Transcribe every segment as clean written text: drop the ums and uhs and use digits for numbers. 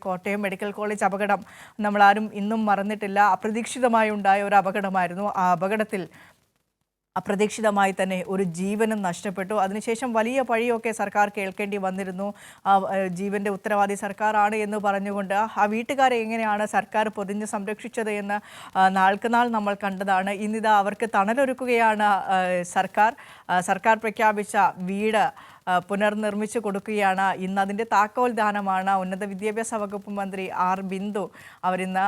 Kottayam medical college അപകടം നമ്മളാരും ഇന്നും മറന്നിട്ടില്ല. അപ്രതീക്ഷിതമായി ഉണ്ടായ ഒരു അപകടമായിരുന്നു. ആ അപകടത്തിൽ അപ്രതീക്ഷിതമായി തന്നെ ഒരു ജീവനും നഷ്ടപ്പെട്ടു. അതിനുശേഷം വലിയ പഴിയൊക്കെ സർക്കാർ കേൾക്കേണ്ടി വന്നിരുന്നു. ജീവന്റെ ഉത്തരവാദി സർക്കാരാണ് എന്ന് പറഞ്ഞുകൊണ്ട് ആ വീട്ടുകാരെ എങ്ങനെയാണ് സർക്കാർ പൊതിഞ്ഞ് സംരക്ഷിച്ചത് എന്ന് നാൾക്കുനാൾ നമ്മൾ കണ്ടതാണ്. ഇന്നിതാ അവർക്ക് തണലൊരുക്കുകയാണ് സർക്കാർ പ്രഖ്യാപിച്ച വീട് പുനർനിർമ്മിച്ചു കൊടുക്കുകയാണ്. ഇന്ന് അതിൻ്റെ താക്കോൽ ദാനമാണ്. ഉന്നത വിദ്യാഭ്യാസ വകുപ്പ് മന്ത്രി ആർ ബിന്ദു അവരിന്ന്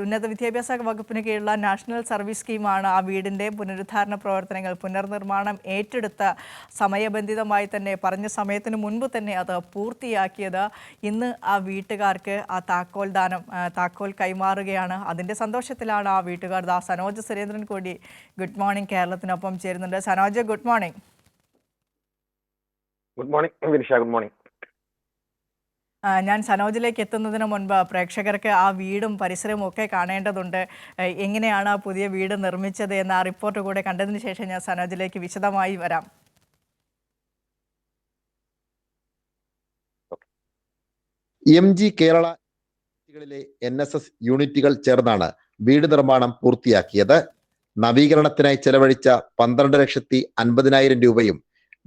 ഉന്നത വിദ്യാഭ്യാസ വകുപ്പിന് കീഴിലുള്ള നാഷണൽ സർവീസ് സ്കീമാണ് ആ വീടിൻ്റെ പുനരുദ്ധാരണ പ്രവർത്തനങ്ങൾ പുനർനിർമ്മാണം ഏറ്റെടുത്ത് സമയബന്ധിതമായി തന്നെ പറഞ്ഞ സമയത്തിന് മുൻപ് തന്നെ അത് പൂർത്തിയാക്കിയത്. ഇന്ന് ആ വീട്ടുകാർക്ക് ആ താക്കോൽ കൈമാറുകയാണ്. അതിൻ്റെ സന്തോഷത്തിലാണ് ആ വീട്ടുകാർ. സനോജ് സുരേന്ദ്രൻ കൂടി ഗുഡ് മോർണിംഗ് കേരളത്തിനൊപ്പം ചേരുന്നുണ്ട്. Sanoj, good morning. Good morning Vinisha. Good morning. ഞാൻ സനോജിലേക്ക് എത്തുന്നതിന് മുൻപ് പ്രേക്ഷകർക്ക് ആ വീടും പരിസരവും ഒക്കെ കാണേണ്ടതുണ്ട്. എങ്ങനെയാണ് ആ പുതിയ വീട് നിർമ്മിച്ചത് എന്ന ആ റിപ്പോർട്ട് കൂടെ കണ്ടതിന് ശേഷം ഞാൻ സനോജിലേക്ക് വിശദമായി വരാം. MG കേരള NSS യൂണിറ്റുകൾ ചേർന്നാണ് വീട് നിർമ്മാണം പൂർത്തിയാക്കിയത്. നവീകരണത്തിനായി ചെലവഴിച്ച 12,50,000 രൂപയും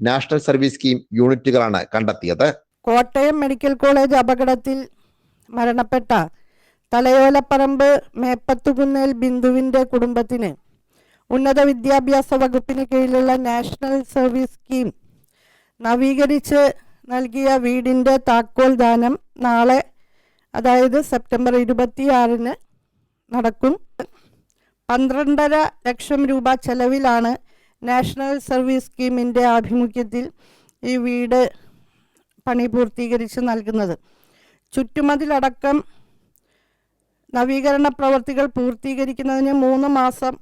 നാഷണൽ സർവീസ് സ്കീം യൂണിറ്റുകളാണ് കണ്ടെത്തിയത്. കോട്ടയം മെഡിക്കൽ കോളേജ് അപകടത്തിൽ മരണപ്പെട്ട തലയോലപ്പറമ്പ് മേപ്പത്തുകുന്നേൽ ബിന്ദുവിൻ്റെ കുടുംബത്തിന് ഉന്നത വിദ്യാഭ്യാസ വകുപ്പിന് കീഴിലുള്ള നാഷണൽ സർവീസ് സ്കീം നവീകരിച്ച് നൽകിയ വീടിൻ്റെ താക്കോൽ ദാനം നാളെ, അതായത് സെപ്റ്റംബർ 26 നടക്കും. 12.5 ലക്ഷം രൂപ ചെലവിലാണ് നാഷണൽ സർവീസ് സ്കീമിൻ്റെ ആഭിമുഖ്യത്തിൽ ഈ വീട് പണി പൂർത്തീകരിച്ച് നൽകുന്നത്. ചുറ്റുമതിലടക്കം നവീകരണ പ്രവർത്തികൾ പൂർത്തീകരിക്കുന്നതിന് 3 മാസം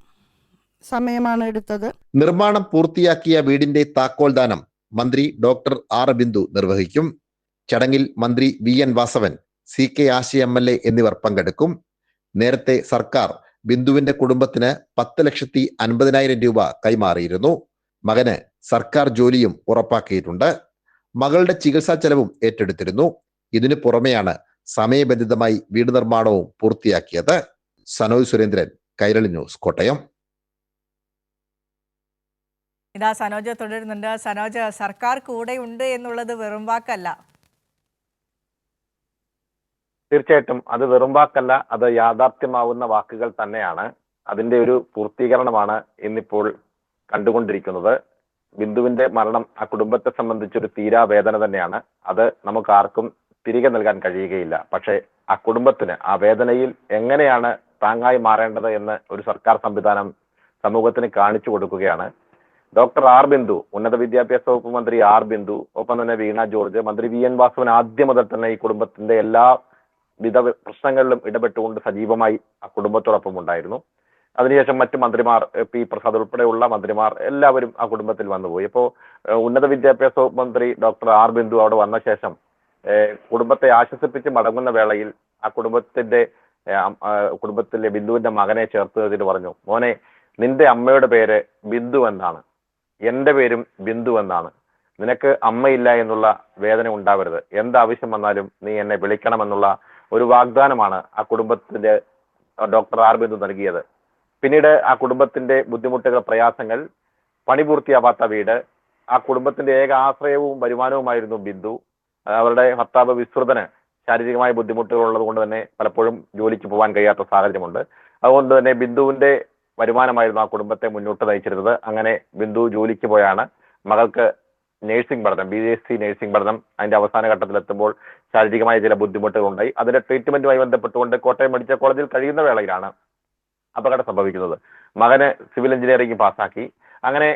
സമയമാണ് എടുത്തത്. നിർമ്മാണം പൂർത്തിയാക്കിയ വീടിന്റെ താക്കോൽ ദാനം മന്ത്രി ഡോക്ടർ ആർ ബിന്ദു നിർവഹിക്കും. ചടങ്ങിൽ മന്ത്രി VN വാസവൻ, CK ആശി MLA എന്നിവർ പങ്കെടുക്കും. നേരത്തെ സർക്കാർ ബിന്ദുവിന്റെ കുടുംബത്തിന് 10,50,000 രൂപ കൈമാറിയിരുന്നു. മകന് സർക്കാർ ജോലിയും ഉറപ്പാക്കിയിട്ടുണ്ട്. മകളുടെ ചികിത്സാ ചെലവും ഏറ്റെടുത്തിരുന്നു. ഇതിനു പുറമെയാണ് സമയബന്ധിതമായി വീട് നിർമ്മാണവും പൂർത്തിയാക്കിയത്. സനോജ് സുരേന്ദ്രൻ, കൈരളി ന്യൂസ്, കോട്ടയം. സനോജ് തുടരുന്നുണ്ട്. സനോജ്, സർക്കാർ കൂടെയുണ്ട് എന്നുള്ളത് വെറും വാക്കല്ല. തീർച്ചയായിട്ടും അത് വെറും വാക്കല്ല, അത് യാഥാർത്ഥ്യമാവുന്ന വാക്കുകൾ തന്നെയാണ്. അതിന്റെ ഒരു പൂർത്തീകരണമാണ് ഇന്നിപ്പോൾ കണ്ടുകൊണ്ടിരിക്കുന്നത്. ബിന്ദുവിന്റെ മരണം ആ കുടുംബത്തെ സംബന്ധിച്ചൊരു തീരാവേദന തന്നെയാണ്. അത് നമുക്ക് ആർക്കും തിരികെ നൽകാൻ കഴിയുകയില്ല. പക്ഷേ ആ കുടുംബത്തിന് ആ വേദനയിൽ എങ്ങനെയാണ് താങ്ങായി മാറേണ്ടത് എന്ന് ഒരു സർക്കാർ സംവിധാനം സമൂഹത്തിന് കാണിച്ചു കൊടുക്കുകയാണ്. ഡോക്ടർ ആർ ബിന്ദു, ഉന്നത വിദ്യാഭ്യാസ വകുപ്പ് മന്ത്രി ആർ ബിന്ദു, ഒപ്പം തന്നെ വീണ ജോർജ്, മന്ത്രി VN വാസവൻ ആദ്യം മുതൽ തന്നെ ഈ കുടുംബത്തിന്റെ എല്ലാ വിധ പ്രശ്നങ്ങളിലും ഇടപെട്ടുകൊണ്ട് സജീവമായി ആ കുടുംബത്തോടൊപ്പം ഉണ്ടായിരുന്നു. അതിനുശേഷം മറ്റു മന്ത്രിമാർ, P പ്രസാദ് ഉൾപ്പെടെയുള്ള മന്ത്രിമാർ എല്ലാവരും ആ കുടുംബത്തിൽ വന്നുപോയി. ഇപ്പോൾ ഉന്നത വിദ്യാഭ്യാസ മന്ത്രി ഡോക്ടർ ആർ ബിന്ദു അവിടെ വന്ന ശേഷം കുടുംബത്തെ ആശ്വസിപ്പിച്ച് മടങ്ങുന്ന വേളയിൽ ആ കുടുംബത്തിലെ ബിന്ദുവിന്റെ മകനെ ചേർത്ത് വെച്ചിട്ട് പറഞ്ഞു, മോനെ, നിന്റെ അമ്മയുടെ പേര് ബിന്ദു എന്നാണ്, എന്റെ പേരും ബിന്ദു എന്നാണ്. നിനക്ക് അമ്മയില്ല എന്നുള്ള വേദന ഉണ്ടാവരുത്. എന്താവശ്യം വന്നാലും നീ എന്നെ വിളിക്കണമെന്നുള്ള ഒരു വാഗ്ദാനമാണ് ആ കുടുംബത്തിന്റെ ഡോക്ടർ ആർ ബിന്ദു നൽകിയത്. പിന്നീട് ആ കുടുംബത്തിന്റെ ബുദ്ധിമുട്ടുകൾ, പ്രയാസങ്ങൾ, പണി പൂർത്തിയാവാത്ത വീട്, ആ കുടുംബത്തിന്റെ ഏക ആശ്രയവും വരുമാനവുമായിരുന്നു ബിന്ദു. അവരുടെ ഭർത്താവ് വിശ്രുതന് ശാരീരികമായ ബുദ്ധിമുട്ടുകൾ ഉള്ളത് കൊണ്ട് തന്നെ പലപ്പോഴും ജോലിക്ക് പോകാൻ കഴിയാത്ത സാഹചര്യമുണ്ട്. അതുകൊണ്ട് തന്നെ ബിന്ദുവിന്റെ വരുമാനമായിരുന്നു ആ കുടുംബത്തെ മുന്നോട്ട് നയിച്ചിരുന്നത്. അങ്ങനെ ബിന്ദു ജോലിക്ക് പോയാണ് മകൾക്ക് നഴ്സിംഗ് പഠനം, BSc നഴ്സിംഗ് പഠനം അതിന്റെ അവസാന ഘട്ടത്തിലെത്തുമ്പോൾ ശാരീരികമായ ചില ബുദ്ധിമുട്ടുകൾ ഉണ്ടായി. അതിന്റെ ട്രീറ്റ്മെന്റുമായി ബന്ധപ്പെട്ടുകൊണ്ട് കോട്ടയം മെഡിക്കൽ കോളേജിൽ കഴിയുന്ന വേളയിലാണ് അപകടം സംഭവിക്കുന്നത്. മകന് സിവിൽ എഞ്ചിനീയറിംഗ് പാസ്സാക്കി. അങ്ങനെ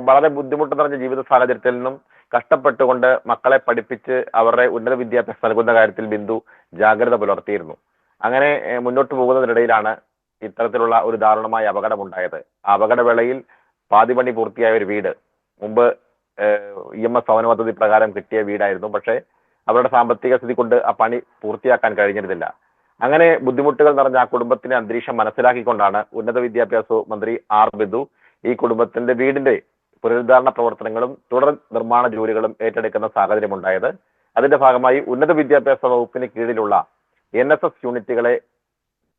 വളരെ ബുദ്ധിമുട്ട് നിറഞ്ഞ ജീവിത സാഹചര്യത്തിൽ നിന്നും കഷ്ടപ്പെട്ടുകൊണ്ട് മക്കളെ പഠിപ്പിച്ച് അവരുടെ ഉന്നത വിദ്യാഭ്യാസം നൽകുന്ന കാര്യത്തിൽ ബിന്ദു ജാഗ്രത പുലർത്തിയിരുന്നു. അങ്ങനെ മുന്നോട്ട് പോകുന്നതിനിടയിലാണ് ഇത്തരത്തിലുള്ള ഒരു ദാരുണമായ അപകടം ഉണ്ടായത്. ആ അപകടവേളയിൽ പാതിപണി പൂർത്തിയായ ഒരു വീട്, മുമ്പ് EMS ഭവന പദ്ധതി പ്രകാരം കിട്ടിയ വീടായിരുന്നു. പക്ഷേ അവരുടെ സാമ്പത്തിക സ്ഥിതി കൊണ്ട് ആ പണി പൂർത്തിയാക്കാൻ കഴിഞ്ഞിരുന്നില്ല. അങ്ങനെ ബുദ്ധിമുട്ടുകൾ നിറഞ്ഞ ആ കുടുംബത്തിന്റെ അന്തരീക്ഷം മനസ്സിലാക്കിക്കൊണ്ടാണ് ഉന്നത വിദ്യാഭ്യാസ മന്ത്രി ആർ ബിന്ദു ഈ കുടുംബത്തിന്റെ വീടിന്റെ പുനരുദ്ധാരണ പ്രവർത്തനങ്ങളും തുടർ നിർമ്മാണ ജോലികളും ഏറ്റെടുക്കുന്ന സാഹചര്യം ഉണ്ടായത്. അതിന്റെ ഭാഗമായി ഉന്നത വിദ്യാഭ്യാസ വകുപ്പിന് കീഴിലുള്ള NSS യൂണിറ്റുകളെ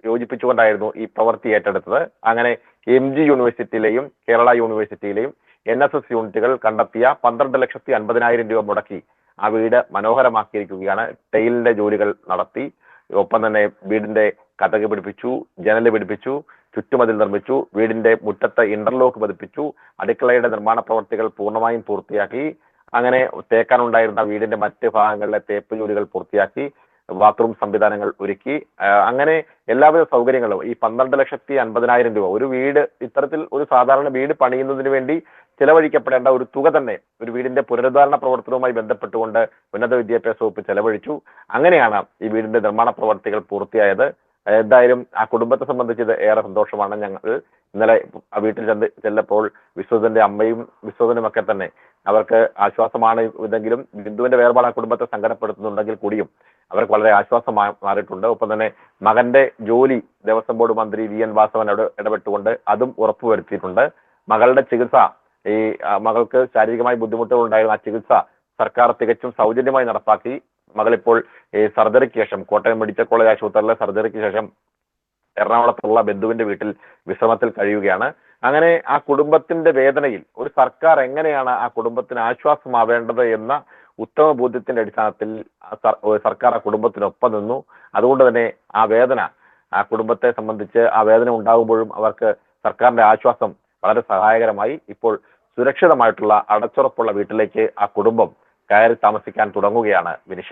യോജിപ്പിച്ചുകൊണ്ടായിരുന്നു ഈ പ്രവൃത്തി ഏറ്റെടുത്തത്. അങ്ങനെ MG യൂണിവേഴ്സിറ്റിയിലെയും കേരള യൂണിവേഴ്സിറ്റിയിലെയും NSS യൂണിറ്റുകൾ കണ്ടെത്തിയ 12,50,000 രൂപ മുടക്കി ആ വീട് മനോഹരമാക്കിയിരിക്കുകയാണ്. ടൈലിന്റെ ജോലികൾ നടത്തി, ഒപ്പം തന്നെ വീടിന്റെ കതക് പിടിപ്പിച്ചു, ജനല് പിടിപ്പിച്ചു, ചുറ്റുമതിൽ നിർമ്മിച്ചു, വീടിന്റെ മുറ്റത്ത് ഇന്റർലോക്ക് പതിപ്പിച്ചു, അടുക്കളയുടെ നിർമ്മാണ പ്രവർത്തികൾ പൂർണ്ണമായും പൂർത്തിയാക്കി. അങ്ങനെ തേക്കാനുണ്ടായിരുന്ന വീടിന്റെ മറ്റ് ഭാഗങ്ങളിലെ തേപ്പ് ജോലികൾ പൂർത്തിയാക്കി, ബാത്റൂം സംവിധാനങ്ങൾ ഒരുക്കി. അങ്ങനെ എല്ലാവിധ സൗകര്യങ്ങളും ഈ 12,50,000 രൂപ ഒരു വീട്, ഇത്തരത്തിൽ ഒരു സാധാരണ വീട് പണിയുന്നതിന് വേണ്ടി ചെലവഴിക്കപ്പെടേണ്ട ഒരു തുക തന്നെ ഒരു വീടിന്റെ പുനരുദ്ധാരണ പ്രവർത്തനവുമായി ബന്ധപ്പെട്ടുകൊണ്ട് ഉന്നത വിദ്യാഭ്യാസ വകുപ്പ് ചെലവഴിച്ചു. അങ്ങനെയാണ് ഈ വീടിന്റെ നിർമ്മാണ പ്രവർത്തികൾ പൂർത്തിയായത്. എന്തായാലും ആ കുടുംബത്തെ സംബന്ധിച്ച് ഇത് ഏറെ സന്തോഷമാണ്. ഞങ്ങൾ ഇന്നലെ ആ വീട്ടിൽ ചെല്ലപ്പോൾ വിശ്വതിന്റെ അമ്മയും വിശ്വതിനും ഒക്കെ തന്നെ അവർക്ക് ആശ്വാസമാണ് ഇതെങ്കിലും ബിന്ദുവിന്റെ വേർപാട് ആ കുടുംബത്തെ സങ്കടപ്പെടുത്തുന്നുണ്ടെങ്കിൽ കൂടിയും അവർക്ക് വളരെ ആശ്വാസം മാറിയിട്ടുണ്ട്. ഒപ്പം തന്നെ മകന്റെ ജോലി ദേവസ്വം ബോർഡ് മന്ത്രി VN വാസവൻ ഇടപെട്ടുകൊണ്ട് അതും ഉറപ്പുവരുത്തിയിട്ടുണ്ട്. മകളുടെ ചികിത്സ, ഈ മകൾക്ക് ശാരീരികമായി ബുദ്ധിമുട്ടുകൾ ഉണ്ടായിരുന്ന ആ ചികിത്സ സർക്കാർ തികച്ചും സൗജന്യമായി നടപ്പാക്കി. മകളിപ്പോൾ ഈ സർജറിക്ക് ശേഷം കോട്ടയം മെഡിക്കൽ കോളേജ് ആശുപത്രിയിലെ സർജറിക്ക് ശേഷം എറണാകുളത്തുള്ള ബന്ധുവിന്റെ വീട്ടിൽ വിശ്രമത്തിൽ കഴിയുകയാണ്. അങ്ങനെ ആ കുടുംബത്തിന്റെ വേദനയിൽ ഒരു സർക്കാർ എങ്ങനെയാണ് ആ കുടുംബത്തിന് ആശ്വാസമാവേണ്ടത് എന്ന ഉത്തമ ബോധ്യത്തിന്റെ അടിസ്ഥാനത്തിൽ സർക്കാർ ആ കുടുംബത്തിനൊപ്പം നിന്നു. അതുകൊണ്ട് തന്നെ ആ വേദന, ആ കുടുംബത്തെ സംബന്ധിച്ച് ആ വേദന ഉണ്ടാകുമ്പോഴും അവർക്ക് സർക്കാരിന്റെ ആശ്വാസം വളരെ സഹായകരമായി. ഇപ്പോൾ സുരക്ഷിതമായിട്ടുള്ള അടച്ചുറപ്പുള്ള വീട്ടിലേക്ക് ആ കുടുംബം കയറി താമസിക്കാൻ തുടങ്ങുകയാണ് വിനിഷ.